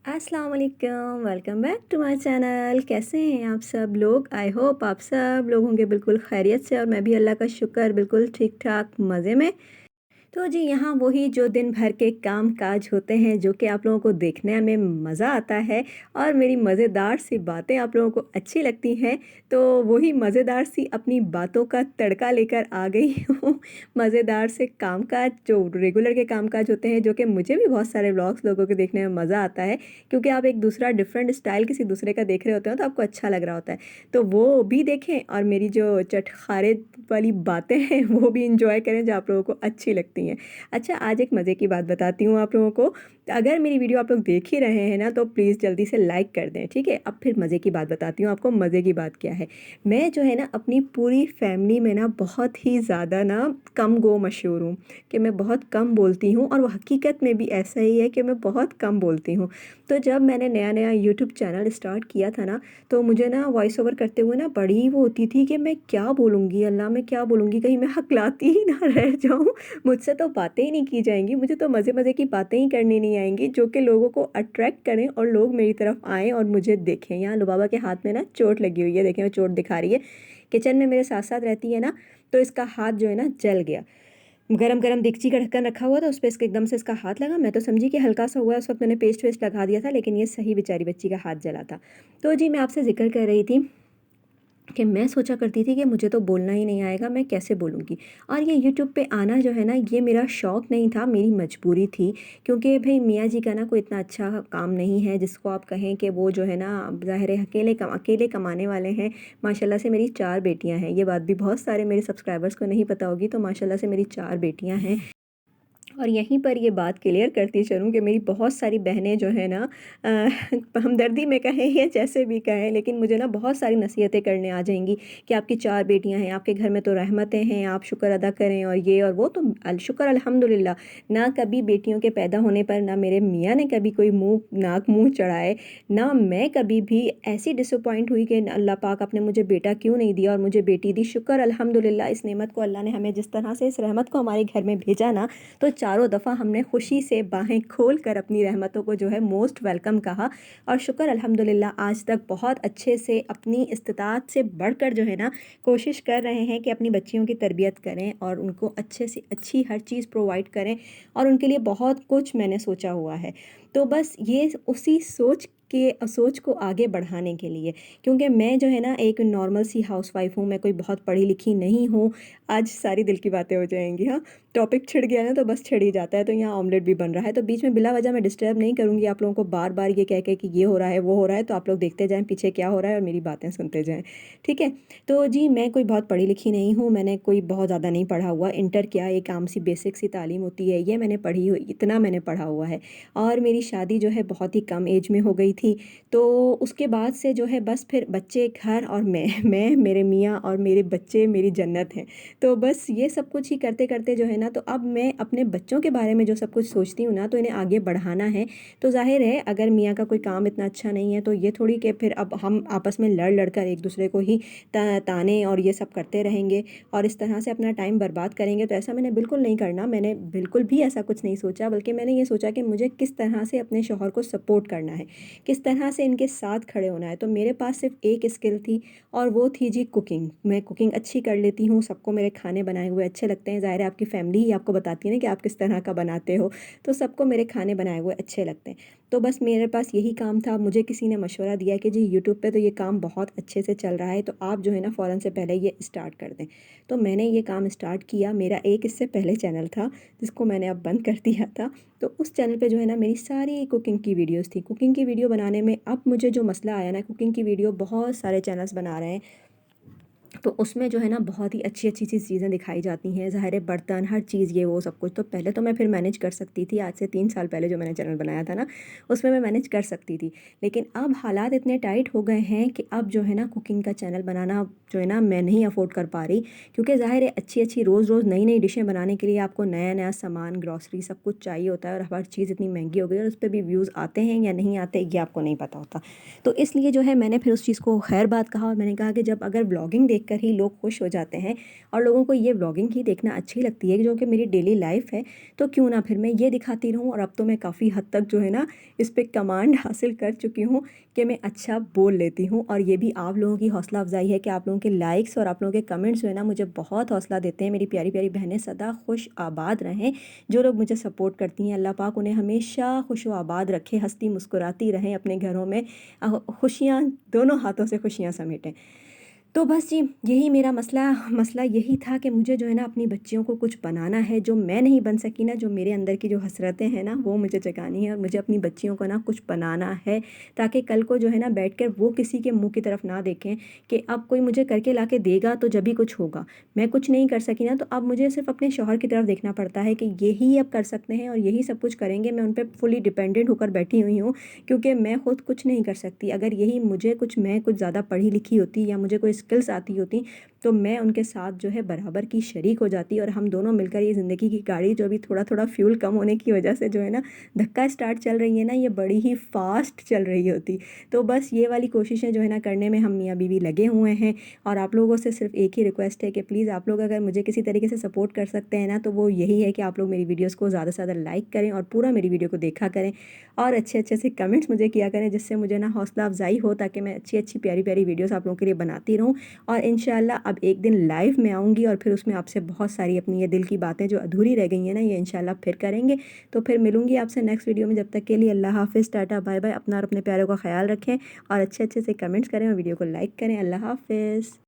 अस्सलाम वालेकुम, welcome back to my channel. कैसे हैं आप सब लोग? आई होप आप सब लोग होंगे बिल्कुल खैरियत से और मैं भी अल्लाह का शुक्र बिल्कुल ठीक-ठाक मज़े में। तो जी यहाँ वही जो दिन भर के काम-काज होते हैं जो कि आप लोगों को देखने में मज़ा आता है और मेरी मज़ेदार सी बातें आप लोगों को अच्छी लगती हैं, तो वही मज़ेदार सी अपनी बातों का तड़का लेकर आ गई हूँ। मज़ेदार से कामकाज जो रेगुलर के कामकाज होते हैं जो कि मुझे भी बहुत सारे व्लॉग्स लोगों के देखने में मज़ा आता है, क्योंकि आप एक दूसरा डिफरेंट स्टाइल किसी दूसरे का देख रहे होते हो तो आपको अच्छा लग रहा होता है। तो वो भी देखें और मेरी जो चटखारे वाली बातें हैं वो भी एन्जॉय करें जो आप लोगों को अच्छी लगती हैं। अच्छा, आज एक मज़े की बात बताती हूँ आप लोगों को। अगर मेरी वीडियो आप लोग देख ही रहे हैं ना तो प्लीज़ जल्दी से लाइक कर दें, ठीक है? अब फिर मज़े की बात बताती हूँ आपको। मज़े की बात क्या है, मैं जो है ना अपनी पूरी फैमिली में ना बहुत ही ज़्यादा ना कम गो मशहूर हूँ कि मैं बहुत कम बोलती हूँ और वो हकीकत में भी ऐसा ही है कि मैं बहुत कम बोलती हूँ। तो जब मैंने नया-नया यूट्यूब चैनल स्टार्ट किया था ना, तो मुझे ना वॉइस ओवर करते हुए ना बड़ी वो होती थी कि मैं क्या बोलूँगी, अल्लाह मैं क्या बोलूँगी, कहीं मैं हकलाती ही ना रह जाऊँ। मुझसे तो बातें ही नहीं की जाएँगी, मुझे तो मज़े-मज़े की बातें ही करनी नहीं आएँगी जो कि लोगों को अट्रैक्ट करें और लोग मेरी तरफ आएँ और मुझे देखें। यहाँ लुबाबा के हाथ में ना चोट लगी हुई है, देखें वो चोट दिखा रही है। किचन में मेरे साथ-साथ रहती है ना, तो इसका हाथ जो है ना जल गया। गरम-गरम देगची का ढक्कन रखा हुआ था, उस पे इसके एकदम से इसका हाथ लगा। मैं तो समझी कि हल्का-सा हुआ है, उस वक़्त मैंने पेस्ट-वेस्ट लगा दिया था, लेकिन ये सही बेचारी बच्ची का हाथ जला था। तो जी, मैं आपसे ज़िक्र कर रही थी कि मैं सोचा करती थी कि मुझे तो बोलना ही नहीं आएगा, मैं कैसे बोलूँगी? और ये यूट्यूब पे आना जो है ना, ये मेरा शौक़ नहीं था, मेरी मजबूरी थी। क्योंकि भई मियाँ जी का ना कोई इतना अच्छा काम नहीं है, जिसको आप कहें कि वो जो है ना, ज़ाहिर है अकेले कमाने वाले हैं। माशाल्लाह से मेरी 4 बेटियाँ हैं, ये बात भी बहुत सारे मेरे सब्सक्राइबर्स को नहीं पता होगी, तो माशाल्लाह से मेरी 4 बेटियाँ हैं। और यहीं पर ये बात क्लियर करती चलूँ कि मेरी बहुत सारी बहनें जो हैं ना हमदर्दी में कहें या जैसे भी कहें, लेकिन मुझे ना बहुत सारी नसीहतें करने आ जाएँगी कि आपकी 4 बेटियाँ हैं, आपके घर में तो रहमतें हैं, आप शुक्र अदा करें और ये और वो। तो शुक्र अल्हम्दुलिल्लाह, ना कभी बेटियों के पैदा होने पर ना मेरे मियाँ ने कभी कोई नाक मुँह चढ़ाए, ना मैं कभी भी ऐसी डिसअपॉइंट हुई कि अल्लाह पाक आपने मुझे बेटा क्यों नहीं दिया और मुझे बेटी दी। शुक्र अल्हम्दुलिल्लाह, इस नेमत को अल्लाह ने हमें जिस तरह से इस रहमत को हमारे घर में भेजा ना, तो चारों दफ़ा हमने खुशी से बाहें खोल कर अपनी रहमतों को जो है मोस्ट वेलकम कहा। और शुक्र अल्हम्दुलिल्लाह आज तक बहुत अच्छे से अपनी इस्तिताअत से बढ़कर जो है ना कोशिश कर रहे हैं कि अपनी बच्चियों की तरबियत करें और उनको अच्छे से अच्छी हर चीज़ प्रोवाइड करें, और उनके लिए बहुत कुछ मैंने सोचा हुआ है। तो बस ये उसी सोच को आगे बढ़ाने के लिए, क्योंकि मैं जो है ना एक नॉर्मल सी हाउसवाइफ़ हूँ, मैं कोई बहुत पढ़ी लिखी नहीं हूँ। आज सारी दिल की बातें हो जाएँगी, हाँ। टॉपिक छिड़ गया ना तो बस छिड़ ही जाता है, तो यहाँ ऑमलेट भी बन रहा है, तो बीच में बिला वजह मैं डिस्टर्ब नहीं करूँगी आप लोगों को बार-बार ये कह के कि ये हो रहा है, वो हो रहा है, तो आप लोग देखते जाएँ पीछे क्या हो रहा है और मेरी बातें सुनते जाएँ, ठीक है? तो जी, मैं कोई बहुत पढ़ी लिखी नहीं हूँ, मैंने कोई बहुत ज़्यादा नहीं पढ़ा हुआ। इंटर क्या एक आम सी बेसिक सी तालीम होती है, ये मैंने पढ़ी हुई, इतना मैंने पढ़ा हुआ है। और मेरी शादी जो है बहुत ही कम एज में हो गई थी, तो उसके बाद से जो है बस फिर बच्चे, घर और मैं मैं, मेरे मियाँ और मेरे बच्चे मेरी जन्नत हैं। तो बस ये सब कुछ ही करते-करते जो है ना, तो अब मैं अपने बच्चों के बारे में जो सब कुछ सोचती हूँ ना, तो इन्हें आगे बढ़ाना है। तो ज़ाहिर है अगर मियाँ का कोई काम इतना अच्छा नहीं है, तो ये थोड़ी कि फिर अब हम आपस में लड़-लड़ कर एक-दूसरे को ही ताने और ये सब करते रहेंगे और इस तरह से अपना टाइम बर्बाद करेंगे, तो ऐसा मैंने बिल्कुल नहीं करना। मैंने बिल्कुल भी ऐसा कुछ नहीं सोचा, बल्कि मैंने ये सोचा कि मुझे किस तरह से अपने शौहर को सपोर्ट करना है, किस तरह से इनके साथ खड़े होना है। तो मेरे पास सिर्फ़ एक स्किल थी और वो थी जी कुकिंग। मैं कुकिंग अच्छी कर लेती हूँ, सबको मेरे खाने बनाए हुए अच्छे लगते हैं। ज़ाहिर है आपकी फ़ैमिली ही आपको बताती है ना कि आप किस तरह का बनाते हो, तो सबको मेरे खाने बनाए हुए अच्छे लगते हैं। तो बस मेरे पास यही काम था। मुझे किसी ने मशवरा दिया कि जी यूट्यूब पे तो ये काम बहुत अच्छे से चल रहा है, तो आप जो है ना फ़ौरन से पहले ये स्टार्ट कर दें। तो मैंने ये काम स्टार्ट किया। मेरा एक इससे पहले चैनल था जिसको मैंने अब बंद कर दिया था। तो उस चैनल पे जो है ना मेरी सारी कुकिंग की वीडियोज़ थी। कुकिंग की वीडियो बनाने में अब मुझे जो मसला आया ना, कुकिंग की वीडियो बहुत सारे चैनल्स बना रहे हैं, तो उसमें जो है ना बहुत ही अच्छी-अच्छी सी चीज़ें दिखाई जाती हैं। ज़ाहिर है बर्तन, हर चीज़, ये वो सब कुछ। तो पहले तो मैं फिर मैनेज कर सकती थी। आज से 3 साल पहले जो मैंने चैनल बनाया था ना, उसमें मैं मैनेज कर सकती थी। लेकिन अब हालात इतने टाइट हो गए हैं कि अब जो है ना कुकिंग का चैनल बनाना जो है ना मैं नहीं अफ़ोर्ड कर पा रही, क्योंकि ज़ाहिर है अच्छी-अच्छी रोज़-रोज़ नई-नई डिशें बनाने के लिए आपको नया-नया सामान, ग्रॉसरी सब कुछ चाहिए होता है, और हर चीज़ इतनी महँगी हो गई है और उस पे भी व्यूज़ आते हैं या नहीं आते ये आपको नहीं पता होता। तो इसलिए जो है मैंने फिर उस चीज़ को खैर बात कहा और मैंने कहा कि जब अगर व्लॉगिंग देख देखकर ही लोग खुश हो जाते हैं और लोगों को ये व्लॉगिंग ही देखना अच्छी लगती है जो कि मेरी डेली लाइफ है, तो क्यों ना फिर मैं ये दिखाती रहूँ। और अब तो मैं काफ़ी हद तक जो है ना इस पे कमांड हासिल कर चुकी हूँ कि मैं अच्छा बोल लेती हूँ। और ये भी आप लोगों की हौसला अफजाई है कि आप लोगों के लाइक्स और आप लोगों के कमेंट्स जो है ना मुझे बहुत हौसला देते हैं। मेरी प्यारी प्यारी बहनें सदा खुश आबाद रहें, जो लोग मुझे सपोर्ट करती हैं अल्लाह पाक उन्हें हमेशा खुश आबाद रखे, हंसती मुस्कुराती रहें अपने घरों में, खुशियाँ दोनों हाथों से खुशियाँ समेटें। तो बस जी यही मेरा मसला मसला यही था कि मुझे जो है ना अपनी बच्चियों को कुछ बनाना है जो मैं नहीं बन सकी ना, जो मेरे अंदर की जो हसरतें हैं ना वो मुझे जगानी है और मुझे अपनी बच्चियों को ना कुछ बनाना है, ताकि कल को जो है ना बैठकर वो किसी के मुंह की तरफ ना देखें कि अब कोई मुझे करके ला के देगा तो जब भी कुछ होगा। मैं कुछ नहीं कर सकी ना तो अब मुझे सिर्फ अपने शौहर की तरफ देखना पड़ता है कि यही अब कर सकते हैं और यही सब कुछ करेंगे। मैं उन पर फुली डिपेंडेंट होकर बैठी हुई हूँ क्योंकि मैं खुद कुछ नहीं कर सकती। अगर यही मुझे कुछ मैं कुछ ज़्यादा पढ़ी लिखी होती या मुझे कोई स्किल्स आती होती तो मैं उनके साथ जो है बराबर की शरीक हो जाती और हम दोनों मिलकर ये ज़िंदगी की गाड़ी जो अभी थोड़ा थोड़ा फ्यूल कम होने की वजह से जो है ना धक्का स्टार्ट चल रही है ना, ये बड़ी ही फास्ट चल रही होती। तो बस ये वाली कोशिशें जो है ना करने में हम मियाँ बीवी लगे हुए हैं। और आप लोगों से सिर्फ एक ही रिक्वेस्ट है कि प्लीज़ आप लोग अगर मुझे किसी तरीके से सपोर्ट कर सकते हैं ना तो वो यही है कि आप लोग मेरी वीडियोज़ को ज़्यादा से ज़्यादा लाइक करें और पूरा मेरी वीडियो को देखा करें और अच्छे अच्छे से कमेंट्स मुझे किया करें, जिससे मुझे ना हौसला अफजाई हो ताकि मैं अच्छी अच्छी प्यारी प्यारी वीडियोस आप लोगों के लिए बनाती रहूं। और इंशाल्लाह अब एक दिन लाइव में आऊँगी और फिर उसमें आपसे बहुत सारी अपनी ये दिल की बातें जो अधूरी रह गई हैं ना ये इंशाल्लाह फिर करेंगे। तो फिर मिलूंगी आपसे नेक्स्ट वीडियो में, जब तक के लिए अल्लाह हाफिज़, टाटा बाय बाय। अपना और अपने प्यारों का ख्याल रखें और अच्छे अच्छे से कमेंट्स करें और वीडियो को लाइक करें। अल्लाह हाफिज़।